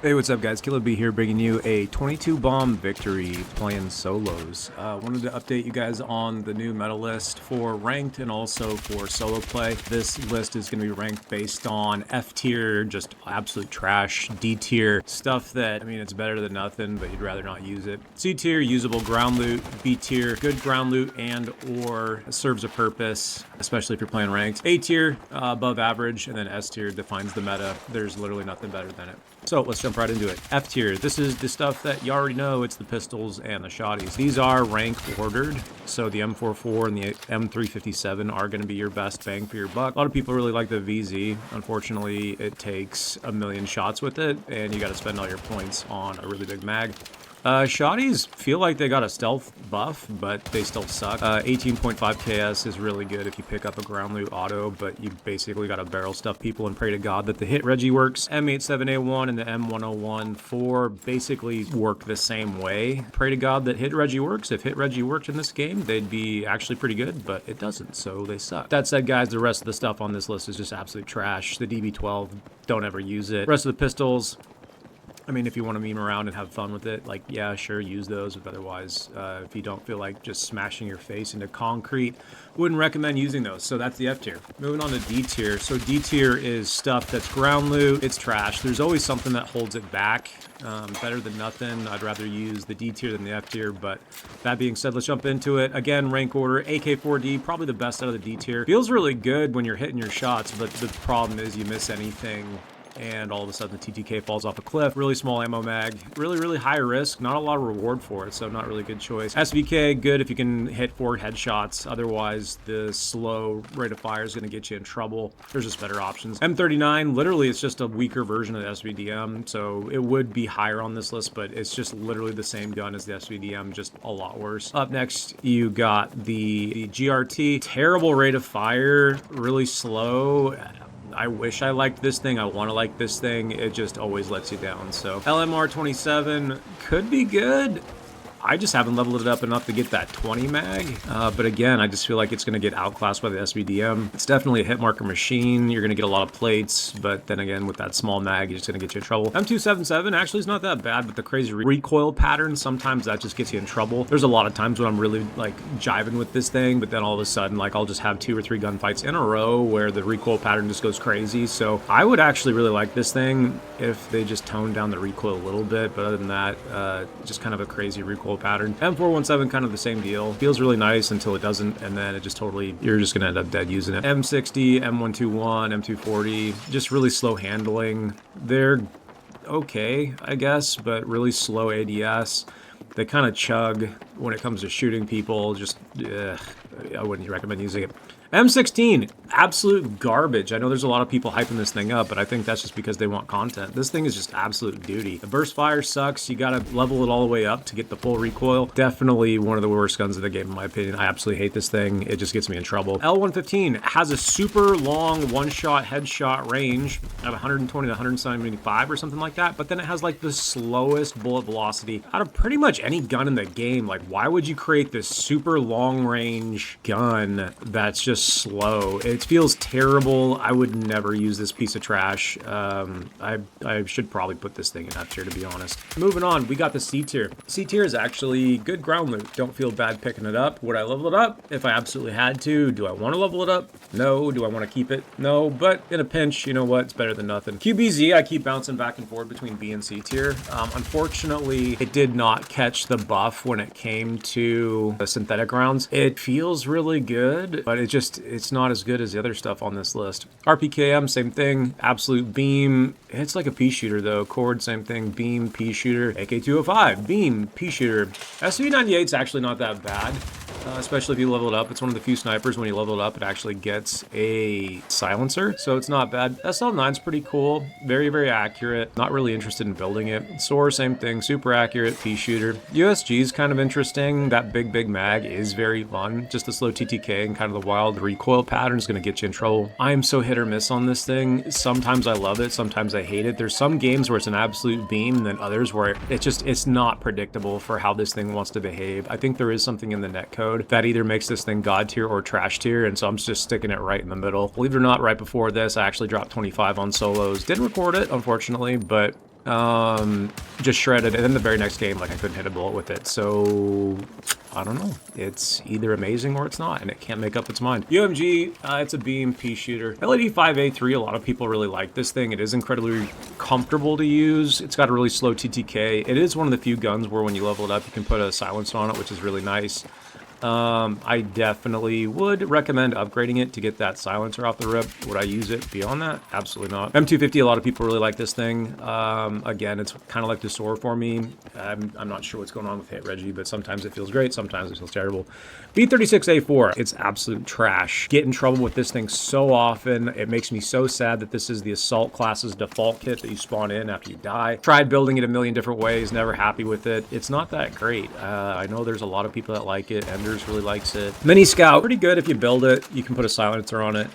Hey, what's up guys? Killer B here bringing you a 22 bomb victory playing solos. Wanted to update you guys on the new meta list for ranked and also for solo play. This list is going to be ranked based on F tier, just absolute trash, D tier, stuff that, I mean, it's better than nothing, but you'd rather not use it. C tier, usable ground loot, B tier, good ground loot and or serves a purpose, especially if you're playing ranked. A tier, above average, and then S tier defines the meta. There's literally nothing better than it. So let's jump right into it. F tier, this is the stuff that you already know. It's the pistols and the shotties. These are rank ordered, so the M44 and the M357 are going to be your best bang for your buck. A lot of people really like the VZ. Unfortunately, it takes a million shots with it, and you got to spend all your points on a really big mag. Shotties feel like they got a stealth buff, but they still suck. 18.5 KS is really good if you pick up a ground loot auto, but you basically got to barrel stuff people and pray to God that the hit regi works. M87A1 and the M1014 basically work the same way. Pray to God that hit regi works. If hit regi worked in this game, they'd be actually pretty good, but it doesn't, so they suck. That said, guys, the rest of the stuff on this list is just absolute trash. The DB12, don't ever use it. Rest of the pistols, I mean, if you want to meme around and have fun with it, like, yeah, sure, use those. But otherwise, if you don't feel like just smashing your face into concrete, wouldn't recommend using those. So that's the F tier. Moving on to D tier. So D tier is stuff that's ground loot. It's trash. There's always something that holds it back. Better than nothing. I'd rather use the D tier than the F tier. But that being said, let's jump into it. Again, rank order. AK-4D, probably the best out of the D tier. Feels really good when you're hitting your shots, but the problem is you miss anything and all of a sudden the TTK falls off a cliff. Really small ammo mag. Really high risk. Not a lot of reward for it, so not really good choice. SVK, good if you can hit forward headshots. Otherwise, the slow rate of fire is going to get you in trouble. There's just better options. M39, literally, it's just a weaker version of the SVDM, so it would be higher on this list, but it's just literally the same gun as the SVDM, just a lot worse. Up next, you got the GRT. Terrible rate of fire. Really slow. I wish I liked this thing. I want to like this thing. It just always lets you down. So LMR 27 could be good. I just haven't leveled it up enough to get that 20 mag. But again, I just feel like it's going to get outclassed by the SVDM. It's definitely a hit marker machine. You're going to get a lot of plates, but then again, with that small mag, it's going to get you in trouble. M277 actually is not that bad, but the crazy recoil pattern, sometimes that just gets you in trouble. There's a lot of times when I'm really like jiving with this thing, but then all of a sudden, like I'll just have 2 or 3 gunfights in a row where the recoil pattern just goes crazy. So I would actually really like this thing if they just toned down the recoil a little bit, but other than that, just kind of a crazy recoil pattern. M417, kind of the same deal. Feels really nice until it doesn't, and then it just totally, you're just gonna end up dead using it. M60, M121, M240, just really slow handling. They're okay, I guess, but really slow ADS. They kind of chug when it comes to shooting people. Just, I wouldn't recommend using it. M16, absolute garbage. I know there's a lot of people hyping this thing up, but I think that's just because they want content. This thing is just absolute duty. The burst fire sucks. You gotta level it all the way up to get the full recoil. Definitely one of the worst guns in the game, in my opinion. I absolutely hate this thing. It just gets me in trouble. L115 has a super long one-shot headshot range of 120 to 175 or something like that, but then it has like the slowest bullet velocity out of pretty much any gun in the game. Like, why would you create this super long-range gun that's just slow? It feels terrible. I would never use this piece of trash. I should probably put this thing in F tier, to be honest. Moving on, we got the C tier. C tier is actually good ground loot. Don't feel bad picking it up. Would I level it up if I absolutely had to? Do I want to level it up? No. Do I want to keep it? No, but in a pinch, you know what? It's better than nothing. QBZ, I keep bouncing back and forth between B and C tier. Unfortunately, it did not catch the buff when it came to the synthetic rounds. It feels really good, but it's not as good as the other stuff on this list. RPKM, same thing. Absolute beam. It's like a pea shooter though. Cord, same thing. Beam, pea shooter. AK-205, beam, pea shooter. SV98 is actually not that bad. Especially if you level it up. It's one of the few snipers when you level it up, it actually gets a silencer, so it's not bad. SL9's pretty cool, very accurate. Not really interested in building it. SOAR, same thing, super accurate, pea shooter. USG is kind of interesting. That big mag is very fun. Just the slow TTK and kind of the wild recoil pattern is going to get you in trouble. I am so hit or miss on this thing. Sometimes I love it, sometimes I hate it. There's some games where it's an absolute beam, and then others where it's not predictable for how this thing wants to behave. I think there is something in the netcode that either makes this thing god tier or trash tier, and so I'm just sticking it right in the middle. Believe it or not, right before this, I actually dropped 25 on solos. Didn't record it, unfortunately, but just shredded, and then the very next game, like, I couldn't hit a bullet with it. So I don't know. It's either amazing or it's not, and it can't make up its mind. UMG, it's a beam pea shooter. LED 5A3, a lot of people really like this thing. It is incredibly comfortable to use. It's got a really slow TTK. It is one of the few guns where when you level it up, you can put a silencer on it, which is really nice. I definitely would recommend upgrading it to get that silencer off the rip. Would I use it beyond that? Absolutely not. M250, a lot of people really like this thing. Again, it's kind of like the SOAR for me. I'm not sure what's going on with Hit Reggie, but sometimes it feels great, sometimes it feels terrible. B36A4, it's absolute trash. Get in trouble with this thing so often. It makes me so sad that this is the Assault class's default kit that you spawn in after you die. Tried building it a million different ways, never happy with it. It's not that great. I know there's a lot of people that like it, and really likes it. Mini Scout, pretty good if you build it. You can put a silencer on it.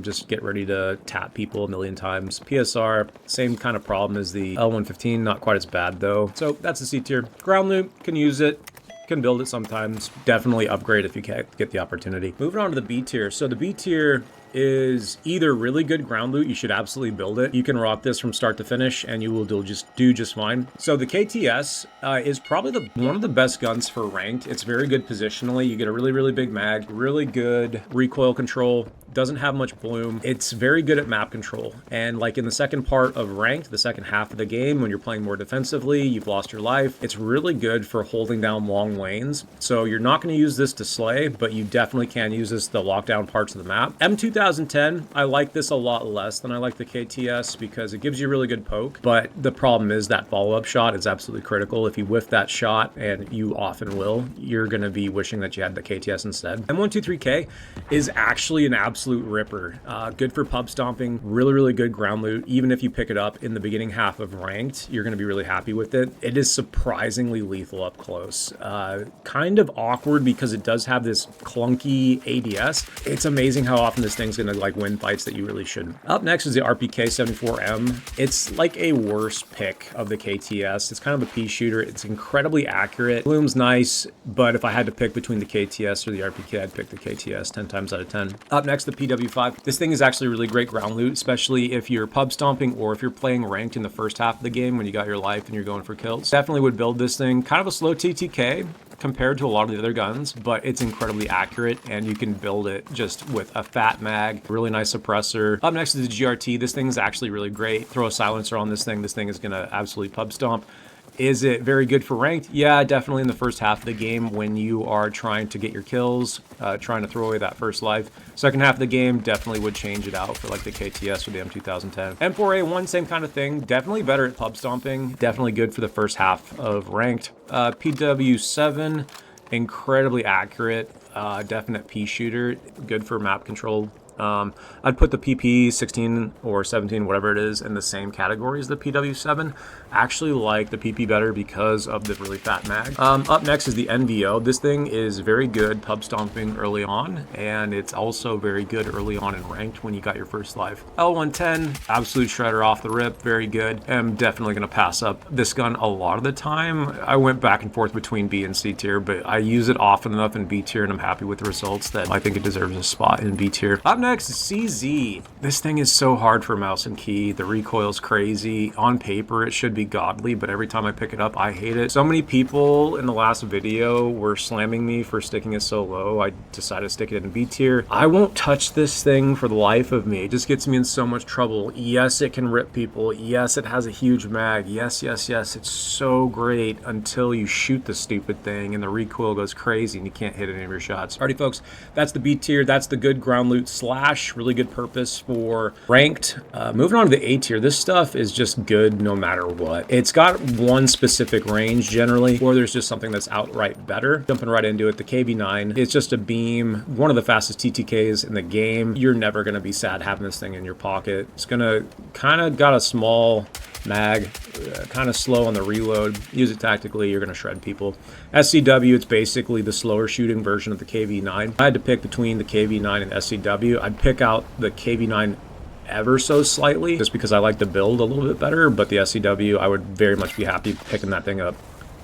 Just get ready to tap people a million times. PSR, same kind of problem as the L115, not quite as bad though. So that's the C tier. Ground loot, can use it. Can build it sometimes. Definitely upgrade if you get the opportunity. Moving on to the B tier. So the B tier is either really good ground loot, you should absolutely build it. You can rock this from start to finish and you will do just fine. So the KTS is probably one of the best guns for ranked. It's very good positionally. You get a really big mag, really good recoil control. Doesn't have much bloom. It's very good at map control. And like in the second part of ranked, the second half of the game, when you're playing more defensively, you've lost your life, it's really good for holding down long lanes. So you're not going to use this to slay, but you definitely can use this to lock down parts of the map. M2010, I like this a lot less than I like the KTS because it gives you a really good poke, but the problem is that follow-up shot is absolutely critical. If you whiff that shot, and you often will, you're going to be wishing that you had the KTS instead. M123K is actually an absolute ripper. Good for pub stomping, really good ground loot. Even if you pick it up in the beginning half of ranked, you're going to be really happy with it. It is surprisingly lethal up close. Kind of awkward because it does have this clunky ADS. It's amazing how often this thing's going to like win fights that you really shouldn't. Up next is the RPK-74M. It's like a worse pick of the KTS. It's kind of a pea shooter. It's incredibly accurate. Bloom's nice, but if I had to pick between the KTS or the RPK, I'd pick the KTS 10 times out of 10. Up next, the PW5. This thing is actually really great ground loot, especially if you're pub stomping or if you're playing ranked in the first half of the game when you got your life and you're going for kills. Definitely would build this thing. Kind of a slow TTK compared to a lot of the other guns, but it's incredibly accurate and you can build it just with a fat mag, really nice suppressor. Up next is the GRT. This thing's actually really great. Throw a silencer on this thing. This thing is gonna absolutely pub stomp. Is it very good for ranked? Yeah, definitely in the first half of the game when you are trying to get your kills, trying to throw away that first life. Second half of the game, definitely would change it out for like the KTS or the M2010. M4A1, same kind of thing. Definitely better at pub stomping. Definitely good for the first half of ranked. PW7, incredibly accurate. Definite pea shooter. Good for map control. I'd put the PP 16 or 17, whatever it is, in the same category as the PW7. Actually like the PP better because of the really fat mag. Up next is the NVO. This thing is very good pub stomping early on, and it's also very good early on in ranked when you got your first life. L110, absolute shredder off the rip, very good. I'm definitely going to pass up this gun a lot of the time. I went back and forth between B and C tier, but I use it often enough in B tier and I'm happy with the results that I think it deserves a spot in B tier. Up next is CZ. This thing is so hard for mouse and key. The recoil's crazy. On paper, it should be godly, but every time I pick it up, I hate it. So many people in the last video were slamming me for sticking it so low. I decided to stick it in B tier. I won't touch this thing for the life of me. It just gets me in so much trouble. Yes, it can rip people. Yes, it has a huge mag. Yes, it's so great until you shoot the stupid thing and the recoil goes crazy and you can't hit any of your shots. Alrighty, folks, that's the B tier. That's the good ground loot slash really good purpose for ranked. Moving on to the A tier. This stuff is just good no matter what. It's got one specific range generally, or there's just something that's outright better. Jumping right into it, the KV9. It's just a beam, one of the fastest TTKs in the game. You're never going to be sad having this thing in your pocket. It's going to kind of got a small mag, kind of slow on the reload. Use it tactically, you're going to shred people. SCW, it's basically the slower shooting version of the KV9. I had to pick between the KV9 and SCW. I'd pick out the KV9 ever so slightly just because I like the build a little bit better, but the SCW, I would very much be happy picking that thing up.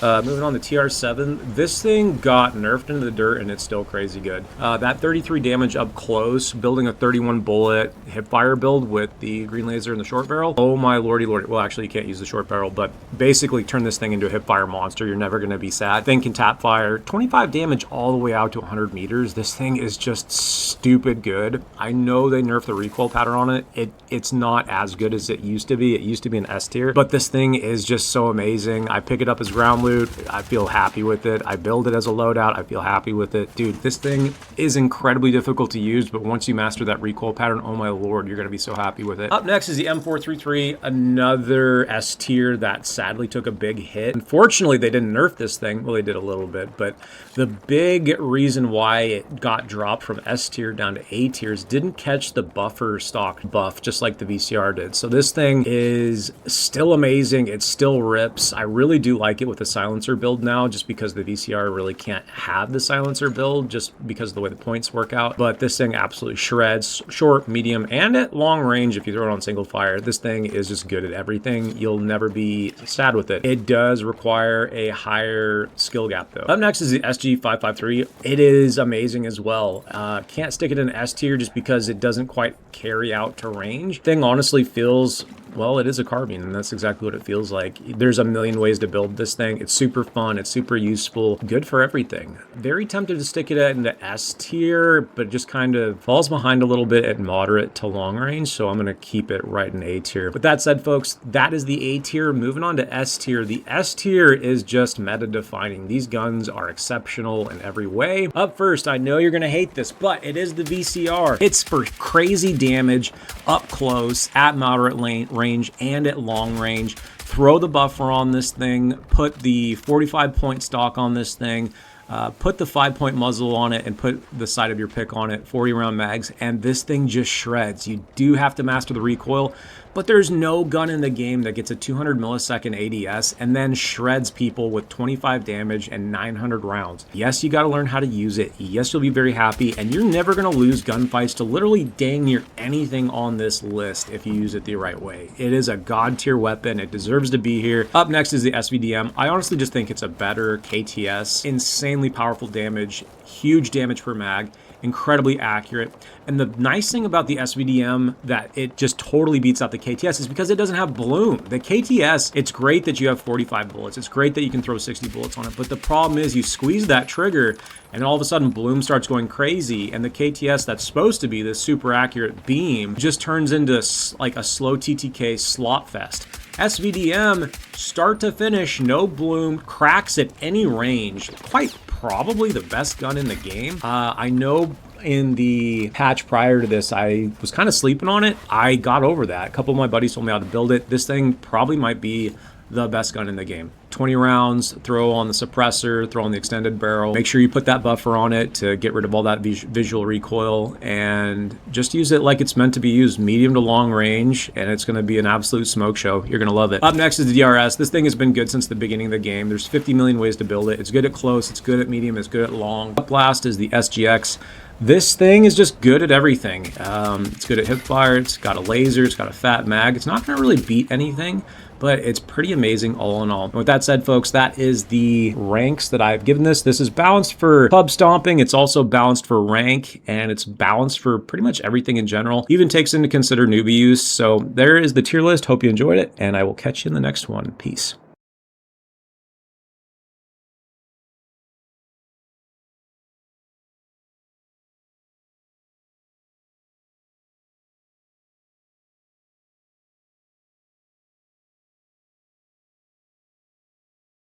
Moving on to TR7, this thing got nerfed into the dirt and it's still crazy good. That 33 damage up close, building a 31 bullet hipfire build with the green laser and the short barrel. Oh my lordy lordy. Well, actually you can't use the short barrel, but basically turn this thing into a hipfire monster. You're never going to be sad. Thing can tap fire. 25 damage all the way out to 100 meters. This thing is just stupid good. I know they nerfed the recoil pattern on it. It's not as good as it used to be. It used to be an S tier, but this thing is just so amazing. I pick it up as ground loot. I feel happy with it. I build it as a loadout. I feel happy with it. Dude, this thing is incredibly difficult to use, but once you master that recoil pattern, oh my lord, you're going to be so happy with it. Up next is the M433, another S tier that sadly took a big hit. Unfortunately, they didn't nerf this thing. Well, they did a little bit, but the big reason why it got dropped from S tier down to A tiers didn't catch the buffer stock buff, just like the VCR did. So this thing is still amazing. It still rips. I really do like it with the silencer build now, just because the VCR really can't have the silencer build just because of the way the points work out. But this thing absolutely shreds, short, medium, and at long range. If you throw it on single fire, this thing is just good at everything. You'll never be sad with it. It does require a higher skill gap though. Up next is the SG553. It is amazing as well. Can't stick it in S tier just because it doesn't quite carry out to range. Thing honestly feels, well, it is a carbine, and that's exactly what it feels like. There's a million ways to build this thing. It's super fun. It's super useful. Good for everything. Very tempted to stick it into S tier, but just kind of falls behind a little bit at moderate to long range, so I'm going to keep it right in A tier. With that said, folks, that is the A tier. Moving on to S tier. The S tier is just meta defining. These guns are exceptional in every way. Up first, I know you're going to hate this, but it is the VCR. It's for crazy damage up close at moderate range and at long range. Throw the buffer on this thing, put the 45 point stock on this thing, put the 5-point muzzle on it, and put the side of your pick on it, 40 round mags, and this thing just shreds. You do have to master the recoil, but there's no gun in the game that gets a 200 millisecond ADS and then shreds people with 25 damage and 900 rounds. Yes, you got to learn how to use it. Yes, you'll be very happy, and you're never going to lose gunfights to literally dang near anything on this list if you use it the right way. It is a god tier weapon. It deserves to be here. Up next is the SVDM. I honestly just think it's a better KTS. Insanely powerful damage, huge damage per mag, incredibly accurate. And the nice thing about the SVDM that it just totally beats out the KTS is because it doesn't have bloom. The KTS, it's great that you have 45 bullets. It's great that you can throw 60 bullets on it. But the problem is you squeeze that trigger and all of a sudden bloom starts going crazy. And the KTS that's supposed to be this super accurate beam just turns into like a slow TTK slot fest. SVDM, start to finish, no bloom, cracks at any range. Quite probably the best gun in the game. I know in the patch prior to this, I was kind of sleeping on it. I got over that. A couple of my buddies told me how to build it. This thing probably might be the best gun in the game. 20 rounds, throw on the suppressor, throw on the extended barrel. Make sure you put that buffer on it to get rid of all that visual recoil, and just use it like it's meant to be used, medium to long range, and it's going to be an absolute smoke show. You're going to love it. Up next is the DRS. This thing has been good since the beginning of the game. There's 50 million ways to build it. It's good at close, it's good at medium, it's good at long. Up last is the SGX. This thing is just good at everything. It's good at hip fire, it's got a laser, it's got a fat mag. It's not going to really beat anything, but it's pretty amazing all in all. And with that said, folks, that is the ranks that I've given this. This is balanced for pub stomping. It's also balanced for rank, and it's balanced for pretty much everything in general. Even takes into consider newbie use. So there is the tier list. Hope you enjoyed it, and I will catch you in the next one. Peace.